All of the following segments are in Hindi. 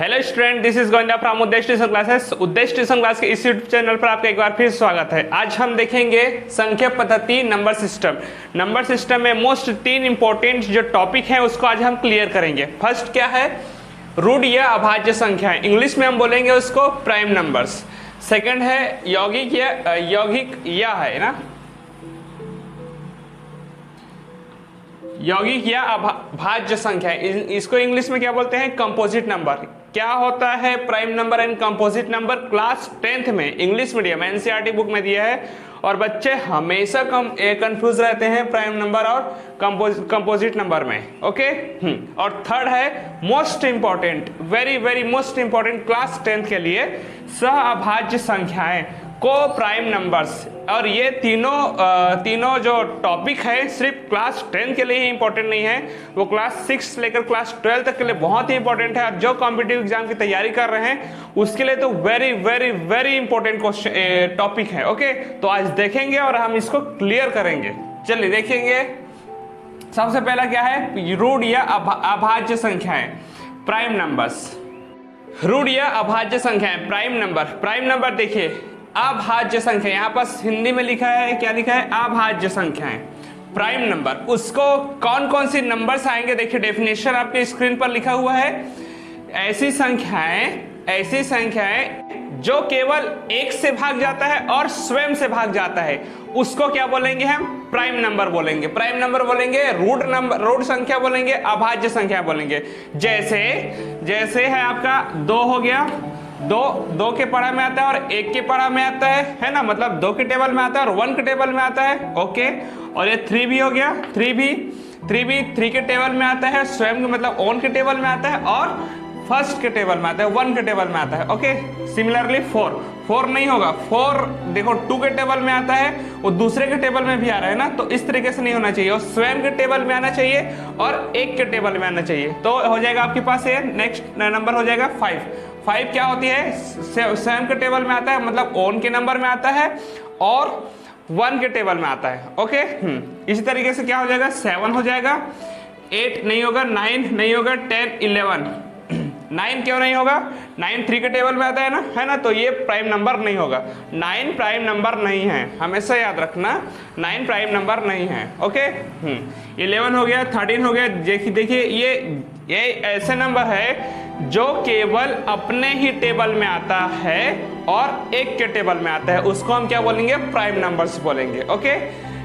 Hello student, this is Govinda from उद्देश्य ट्यूशन क्लासेस। उद्देश्य ट्यूशन क्लास के इस यूट्यूब चैनल पर आपका एक बार फिर स्वागत है। आज हम देखेंगे संख्या पद्धति नंबर सिस्टम। नंबर सिस्टम में मोस्ट 3 इंपॉर्टेंट जो टॉपिक है उसको आज हम क्लियर करेंगे। फर्स्ट क्या है, रूट या अभाज्य संख्या, इंग्लिश में हम बोलेंगे उसको प्राइम नंबर्स। सेकंड है यौगिक या है ना, यौगिक या अभाज्य संख्या, इसको इंग्लिश में क्या बोलते हैं, कंपोजिट नंबर। क्या होता है prime number and composite number, class 10th में इंग्लिश मीडियम एनसीईआरटी बुक में दिया है और बच्चे हमेशा कंफ्यूज रहते हैं प्राइम नंबर और कंपोजिट नंबर में। ओके। और थर्ड है most important, very very most important class 10th के लिए, सह अभाज्य संख्याएं, को प्राइम नंबर्स। और ये तीनों जो टॉपिक है सिर्फ क्लास 10 के लिए ही इंपॉर्टेंट नहीं है, वो क्लास 6 लेकर क्लास 12 तक के लिए बहुत ही इंपॉर्टेंट है। जो कॉम्पिटिटिव एग्जाम की तैयारी कर रहे हैं उसके लिए तो very very very important question topic है। ओके, तो आज देखेंगे और हम इसको क्लियर करेंगे। चलिए देखेंगे। सबसे पहला क्या है, रूट या अभाज्य संख्याएं, प्राइम नंबर्स। रूट या अभाज्य संख्याएं, प्राइम नंबर। प्राइम नंबर देखिए, अभाज्य संख्या, यहाँ पास हिंदी में लिखा है, क्या लिखा है, अभाज्य संख्याएं, प्राइम नंबर। उसको कौन कौन सी नंबर्स आएंगे, देखिए डेफिनेशन आपके स्क्रीन पर लिखा हुआ है। ऐसी संख्याएं जो केवल एक से भाग जाता है और स्वयं से भाग जाता है, उसको क्या बोलेंगे, हम प्राइम नंबर बोलेंगे। प्राइम नंबर बोलेंगे, रूट संख्या बोलेंगे, अभाज्य संख्या बोलेंगे। जैसे है आपका 2 हो गया, दो के पढ़ा में आता है और 1 के पढ़ा में आता है ना, मतलब 2 के टेबल में आता है और 1 के टेबल में आता है। ओके। और ये 3 भी हो गया, 3 भी 3 के टेबल में आता है, स्वयं मतलब ओन के टेबल में आता है और फर्स्ट के टेबल में आता है, 1 के टेबल में आता है। ओके। सिमिलरली 4 नहीं होगा, 4 देखो 2 के टेबल में आता है, वो दूसरे के टेबल में भी आ रहा है ना, तो इस तरीके से नहीं होना चाहिए, और स्वयं के टेबल में आना चाहिए और 1 के टेबल में आना चाहिए। तो हो जाएगा आपके पास ये नेक्स्ट नंबर हो जाएगा 5 क्या होती है, स्वयं के टेबल में आता है, मतलब ओन के नंबर में आता है और 1 के टेबल में आता है। ओके। इसी तरीके से क्या हो जाएगा, 7 हो जाएगा, 8 नहीं होगा, 9 नहीं होगा, 10 11। 9 क्यों नहीं होगा, 9 3 के टेबल में आता है ना, तो ये प्राइम नंबर नहीं होगा। 9 प्राइम नंबर नहीं है, हमेशा याद रखना, 9 प्राइम नंबर नहीं है। ओके। 11 हो गया, 13 हो गया। देखिए ये ऐसे नंबर है जो केवल अपने ही टेबल में आता है और 1 के टेबल में आता है, उसको हम क्या बोलेंगे, प्राइम नंबर्स बोलेंगे। ओके।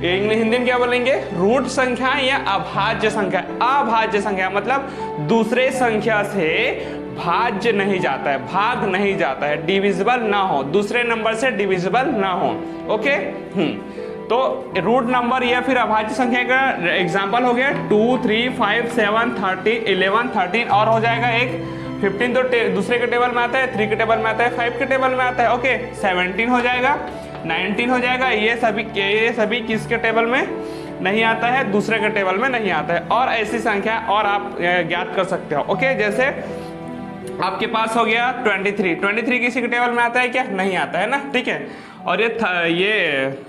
हिंदी में क्या बोलेंगे, रूट संख्या या अभाज्य संख्या। अभाज्य संख्या मतलब दूसरे संख्या से भाज्य नहीं जाता है, भाग नहीं जाता है, डिविजिबल ना हो, दूसरे नंबर से डिविजिबल ना हो। ओके। तो रूट नंबर या फिर अभाज्य संख्या का एग्जांपल हो गया 2 3 5 7 30 11 13, और हो जाएगा एक 15 तो दूसरे के टेबल में आता है, 3 के टेबल में आता है, 5 के टेबल में आता है। ओके। 17 हो जाएगा, 19 हो जाएगा। ये सभी किसके टेबल में नहीं आता है, दूसरे के टेबल में नहीं आता है। और ऐसी संख्या और आप ज्ञात कर सकते हो। ओके। जैसे आपके पास हो गया 23 किसी के टेबल में आता है क्या, नहीं आता है ना, ठीक है। और ये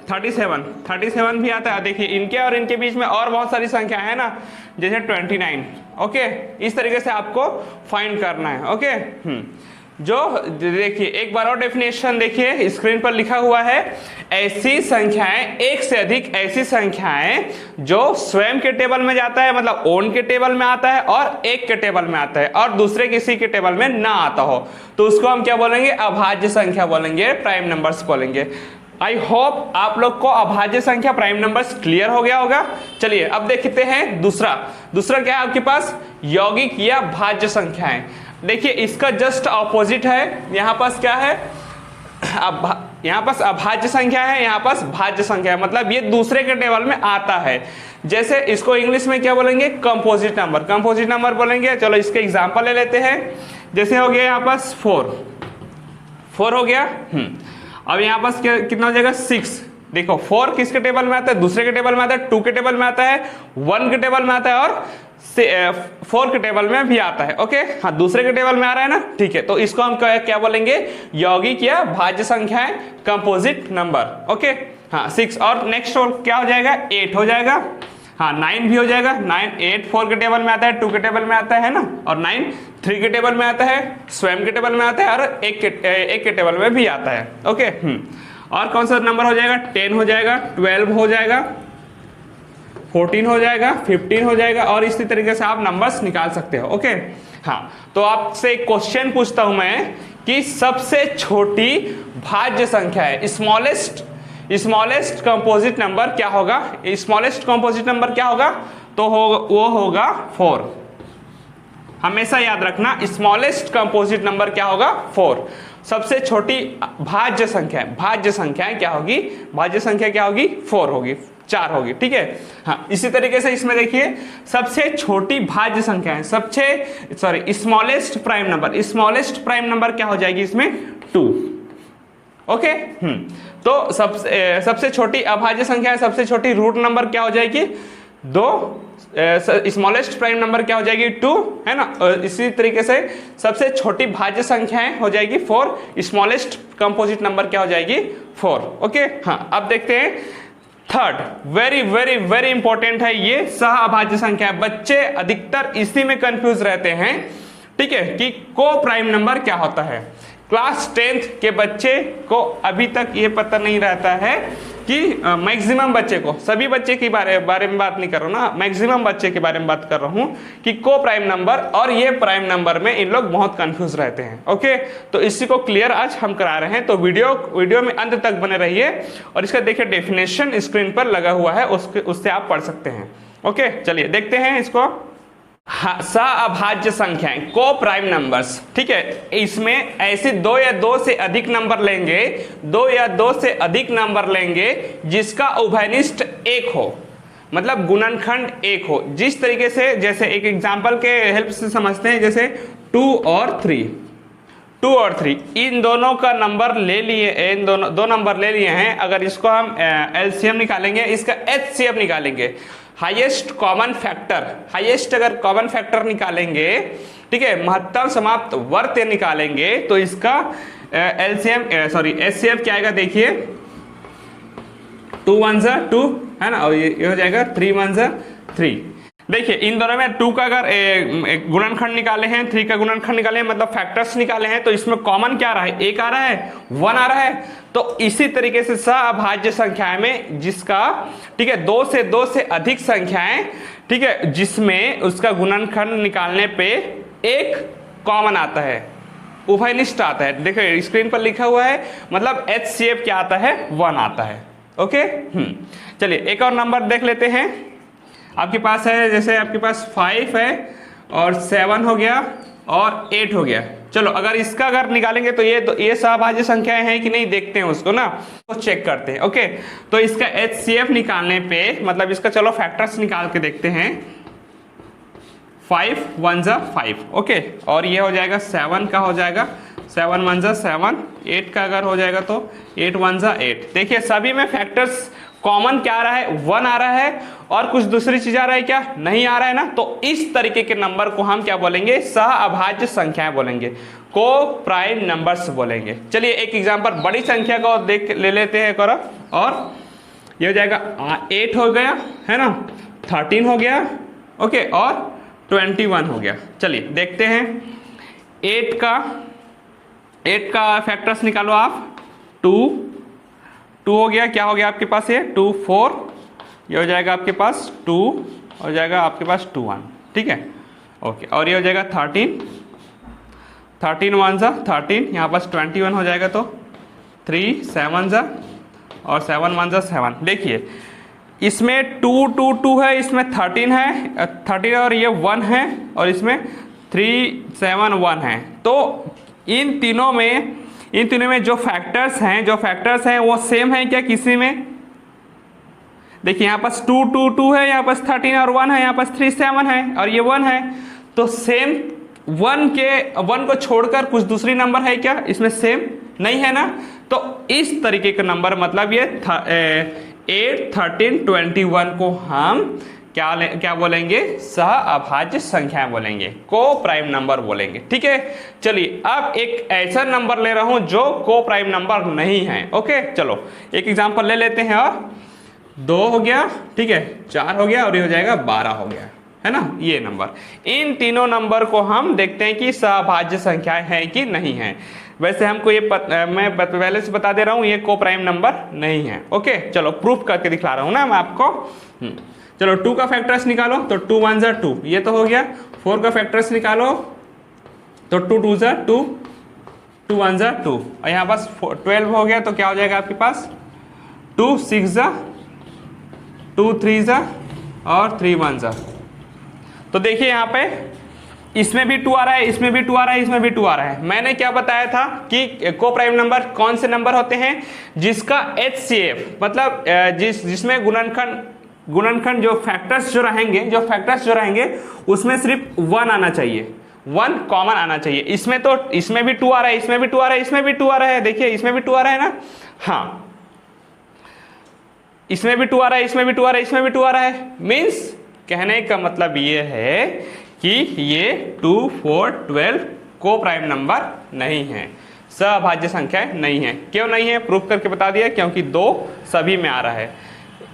37 भी आता है। देखिए इनके और इनके बीच में और बहुत सारी संख्या है ना, जैसे 29। ओके। इस तरीके से आपको फाइंड करना है। ओके। जो देखिए एक बार और डेफिनेशन देखिए, स्क्रीन पर लिखा हुआ है, ऐसी संख्याएं, एक से अधिक ऐसी संख्याएं जो स्वयं के टेबल में जाता है, मतलब ओन के टेबल में आता है और 1 के टेबल में आता है और दूसरे किसी के टेबल में ना आता हो, तो उसको हम क्या बोलेंगे, अभाज्य संख्या बोलेंगे, प्राइम नंबर्स बोलेंगे। आई होप आप लोग को अभाज्य संख्या, प्राइम नंबर्स क्लियर हो गया होगा। चलिए अब देखते हैं दूसरा क्या है आपके पास, यौगिक या भाज्य संख्याएं। देखिए इसका जस्ट ऑपोजिट है, यहाँ पास क्या है, यहाँ पास अभाज्य संख्या है, यहाँ पास भाज्य संख्या है, मतलब ये दूसरे के टेबल में आता है। जैसे इसको इंग्लिश में क्या बोलेंगे, कंपोजिट नंबर बोलेंगे। चलो इसके एग्जांपल ले लेते हैं। जैसे हो गया यहाँ पास 4 हो गया। अब यहाँ पास कितना हो जाएगा, 6। देखो 4 किसके टेबल में आता है, दूसरे के टेबल में आता है, 2 के टेबल में आता है, 1 के टेबल में आता है और 4 के टेबल में भी आता है। ओके। हाँ, दूसरे के टेबल में आ रहा है ना, ठीक है। तो इसको हम क्या बोलेंगे, यौगिक या भाज्य संख्याएं, कंपोजिट नंबर। ओके। हाँ 6। और नेक्स्ट क्या हो जाएगा, 8 हो जाएगा। हाँ 9 भी हो जाएगा, 9 8 4 के टेबल में आता है, 2 के टेबल में आता है ना, और 9 3 के टेबल में आता है, स्वयं के टेबल में आता है, और 1 के टेबल में भी आता है। ओके और कौन सा नंबर हो जाएगा, 10 हो जाएगा, 12 हो जाएगा, 14 हो जाएगा, 15 हो जाएगा, और इसी तरीके से आप नंबर्स निकाल सकते हो। ओके हाँ, तो आपसे एक क्वेश्चन पूछता हूं मैं कि सबसे छोटी भाज्य संख्या है, स्मॉलेस्ट कंपोजिट नंबर क्या होगा, स्मॉलेस्ट कंपोजिट नंबर क्या होगा, तो वो होगा 4। हमेशा याद रखना, स्मॉलेस्ट कंपोजिट नंबर क्या होगा, 4। सबसे छोटी भाज्य संख्या, भाज्य संख्या क्या होगी, भाज्य संख्या क्या होगी, 4 होगी, 4 होगी। ठीक है हाँ, इसी तरीके से इसमें देखिए सबसे छोटी भाज्य संख्या है, smallest prime number, smallest prime number क्या हो जाएगी इसमें, 2। ओके तो सबसे छोटी अभाज्य संख्या है, सबसे छोटी रूट नंबर क्या हो जाएगी, 2। स्मॉलेस्ट प्राइम नंबर क्या हो जाएगी, 2 है ना। और इसी तरीके से सबसे छोटी भाज्य संख्याएं हो जाएगी 4, स्मॉलेस्ट कंपोजिट नंबर क्या हो जाएगी, 4। ओके हाँ, अब देखते हैं third, very very very important है ये, सह अभाज्य संख्या है। बच्चे अधिकतर इसी में कंफ्यूज रहते हैं, ठीक है, कि को प्राइम नंबर क्या होता है। क्लास 10th के बच्चे को अभी तक ये पता नहीं रहता है कि मैक्सिमम बच्चे को, सभी बच्चे के बारे में बात नहीं कर रहा हूँ ना, मैक्सिमम बच्चे के बारे में बात कर रहा हूँ कि को प्राइम नंबर और ये प्राइम नंबर में इन लोग बहुत कंफ्यूज रहते हैं। ओके तो इसी को क्लियर आज हम करा रहे हैं, तो वीडियो में अंत तक बने रहिए, और इसका देखिए डेफिनेशन स्क्रीन पर लगा हुआ है, उससे आप पढ़ सकते हैं। ओके चलिए देखते हैं इसको। सअभाज्य संख्याएं, को प्राइम नंबर्स, ठीक है, इसमें ऐसे 2 या 2 से अधिक नंबर लेंगे, 2 या 2 से अधिक नंबर लेंगे जिसका उभयनिष्ठ 1 हो, मतलब गुणनखंड 1 हो। जिस तरीके से, जैसे एक एग्जांपल के हेल्प से समझते हैं, जैसे 2 और 3, इन दोनों का नंबर ले लिए, इन दोनों दो नंबर ले लिए हैं। अगर इसको हम एलसीएम निकालेंगे, इसका एचसीएफ निकालेंगे, हाईएस्ट कॉमन फैक्टर, हाईएस्ट अगर कॉमन फैक्टर निकालेंगे, ठीक है, महत्तम समाप्त वर्त निकालेंगे, तो इसका एचसीएफ क्या आएगा, देखिए 2 1 2 है ना, और ये हो जाएगा 3 1 3। देखिए इन दोनों में 2 का अगर गुणनखंड निकाले हैं, 3 का गुणनखंड निकाले हैं, मतलब फैक्टर्स निकाले हैं, तो इसमें कॉमन क्या आ रहा है, 1 आ रहा है, 1 आ रहा है। तो इसी तरीके से सअभाज्य संख्याएं में जिसका, ठीक है, 2 से अधिक संख्याएं, ठीक है, जिसमें उसका गुणनखंड निकालने पे 1 कॉमन आता है, उभयनिष्ठ आता है। देखिए स्क्रीन पर लिखा हुआ है, मतलब एचसीएफ क्या आता है, 1 आता है। ओके चलिए एक और नंबर देख लेते हैं। आपके पास है, जैसे आपके पास 5 है और 7 हो गया और 8 हो गया। चलो अगर इसका अगर निकालेंगे तो ये सअभाज्य संख्याएं हैं कि नहीं, देखते हैं उसको ना, तो चेक करते हैं। ओके तो इसका एचसीएफ निकालने पे, मतलब इसका चलो फैक्टर्स निकाल के देखते हैं। 5 1 5, ओके, और ये हो जाएगा 7 का हो जाएगा 7 1 7, 8 का अगर हो जाएगा तो 8 1 8। देखिए सभी में फैक्टर्स कॉमन क्या आ रहा है, 1 आ रहा है, और कुछ दूसरी चीज आ रहा है क्या, नहीं आ रहा है ना। तो इस तरीके के नंबर को हम क्या बोलेंगे, सअभाज्य संख्याएं बोलेंगे, को प्राइम नंबर्स बोलेंगे। चलिए एक एग्जांपल बड़ी संख्या को ले लेते हैं करो, और ये हो जाएगा 8 हो गया है ना, 13 हो गया, ओके, और 21 हो गया। चलिए देखते हैं 8 का फैक्टर्स निकालो आप। 2 हो गया, क्या हो गया आपके पास, ये 2 4, ये हो जाएगा आपके पास 2, हो जाएगा आपके पास 2 1, ठीक है, ओके, और ये हो जाएगा 13 1 13, यहाँ पास 21 हो जाएगा, तो 3 7 और 7 1 7। देखिए इसमें 2 2 2 है, इसमें 13 है, 13 और ये 1 है, और इसमें 3 7 1 है। तो इन तीनों में जो फैक्टर्स हैं वो सेम है क्या किसी में। देखिए यहाँ पास 2 2 2 है, यहाँ पास 13 और 1 है, यहाँ पास 3 7 है, और ये 1 है। तो सेम 1 को छोड़कर कुछ दूसरी नंबर है क्या इसमें, सेम नहीं है ना। तो इस तरीके का नंबर, मतलब ये 8 13 21 को हम क्या बोलेंगे, सअभाज्य संख्या बोलेंगे, को प्राइम नंबर बोलेंगे। ठीक है चलिए अब एक ऐसा नंबर ले रहा हूं जो को प्राइम नंबर नहीं है। ओके चलो एक एग्जांपल ले लेते हैं, और 2 हो गया, ठीक है, 4 हो गया और ये हो जाएगा 12 हो गया, है ना, ये नंबर। इन तीनों नंबर को हम देखते हैं कि सभाज्य संख्याएं हैं कि नहीं है। वैसे हमको ये मैं पहले से बता दे रहा हूँ ये को प्राइम नंबर नहीं है। ओके, चलो प्रूफ करके दिखला रहा हूँ ना मैं आपको। चलो 2 का फैक्टर्स निकालो, तो 2 1 जा 2, ये तो हो गया। 4 का फैक्टर्स निकालो, तो 2 2 जा 2, 2 1 जा 2, और यहाँ पास 12 हो गया, तो क्या हो जाएगा आपके पास 2 6 जा 2 3 जा और 3 1 जा। तो देखिए यहाँ पे इसमें भी 2 आ रहा है, इसमें भी 2 आ रहा है, इसमें भी 2 आ रहा है। मैंने क्या बताया था कि को प्राइम नंबर कौन से नंबर होते हैं जिसका HCF मतलब जिसमें गुणनखंड जो फैक्टर्स जो रहेंगे उसमें सिर्फ 1 आना चाहिए, 1 कॉमन आना चाहिए। इसमें तो इसमें भी 2 आ रहा है, इसमें भी 2 आ रहा है, इसमें भी 2 आ रहा है, देखिए इसमें भी 2 आ रहा है ना, हाँ इसमें भी 2 आ रहा है, इसमें भी 2 आ रहा है, इसमें भी 2 आ रहा है। मीन्स कहने का मतलब ये है कि ये 2 4 12 को प्राइम नंबर नहीं है, सभाज्य संख्या नहीं है। क्यों नहीं है प्रूफ करके बता दिया, क्योंकि 2 सभी में आ रहा है।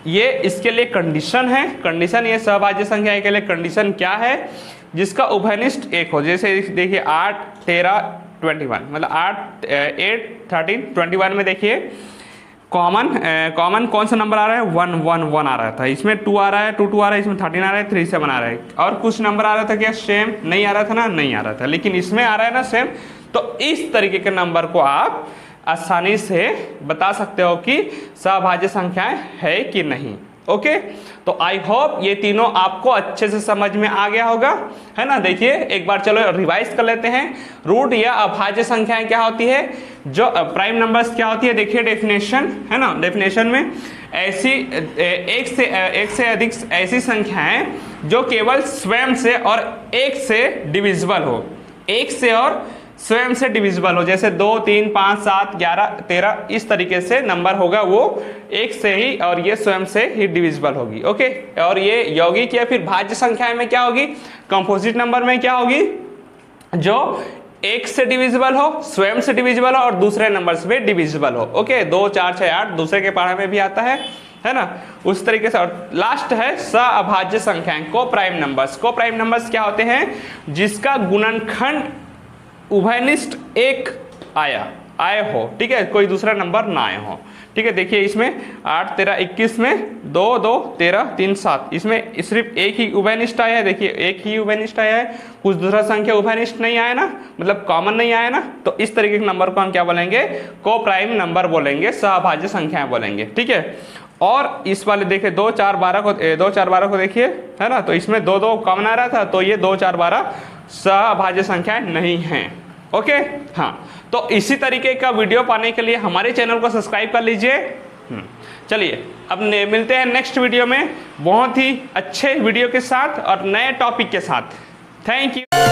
ये इसके लिए कंडीशन है, कंडीशन ये सभाज्य संख्या के लिए कंडीशन क्या है, जिसका उभयनिष्ठ 1 हो। जैसे देखिए 8 13 21 मतलब 8 8 13 21 में देखिए कॉमन कौन सा नंबर आ रहा है 1 1 1 आ रहा था, इसमें 2 आ रहा है 2 2 आ रहा है, इसमें 13 आ रहा है 3 7 आ रहा है। और कुछ नंबर आ रहा था क्या सेम नहीं आ रहा था ना, नहीं आ रहा था, लेकिन इसमें आ रहा है ना सेम। तो इस तरीके के नंबर को आप आसानी से बता सकते हो कि सभाज्य संख्याएं है कि नहीं। ओके, तो आई होप ये तीनों आपको अच्छे से समझ में आ गया होगा, है ना। देखिए एक बार चलो रिवाइज कर लेते हैं। रूट या अभाज्य संख्याएं क्या होती है, जो प्राइम नंबर्स क्या होती है, देखिए डेफिनेशन है ना। डेफिनेशन में ऐसी एक से अधिक ऐसी संख्याएं जो केवल स्वयं से और एक से डिविजिबल हो, एक से और स्वयं से डिविजिबल हो, जैसे 2 3 5 7 11 13 इस तरीके से नंबर होगा वो एक से ही और ये स्वयं से ही डिविजिबल होगी। ओके, और ये यौगिक या फिर भाज्य संख्याएं में क्या होगी, कंपोजिट नंबर में क्या होगी, जो एक से डिविजिबल हो, स्वयं से डिविजिबल हो और दूसरे नंबर से डिविजिबल हो। ओके, 2 4 6 8 दूसरे के पढ़ा में भी आता है ना, उस तरीके से। और लास्ट है सअभाज्य संख्याएं, को प्राइम नंबर्स। को प्राइम नंबर्स क्या होते हैं, जिसका गुणनखंड उभयनिष्ठ 1 आए हो, ठीक है, कोई दूसरा नंबर ना आए हो। ठीक है, देखिए इसमें 8 13 21 में 2 2 13 3 7 इसमें सिर्फ एक ही उभयनिष्ठ आया है। देखिए एक ही उभयनिष्ठ आया है, कुछ दूसरा संख्या उभयनिष्ठ नहीं आया ना, मतलब कॉमन नहीं आया ना। तो इस तरीके के नंबर को हम क्या बोलेंगे, को प्राइम नंबर बोलेंगे, सअभाज्य संख्याएं बोलेंगे। ठीक है, और इस वाले देखिए 2 4 12 को देखिए, है ना, तो इसमें 2 2 कॉमन आ रहा था, तो ये 2 4 12 सअभाज्य संख्याएं नहीं हैं। ओके, हाँ, तो इसी तरीके का वीडियो पाने के लिए हमारे चैनल को सब्सक्राइब कर लीजिए। चलिए अब मिलते हैं नेक्स्ट वीडियो में बहुत ही अच्छे वीडियो के साथ और नए टॉपिक के साथ। Thank you.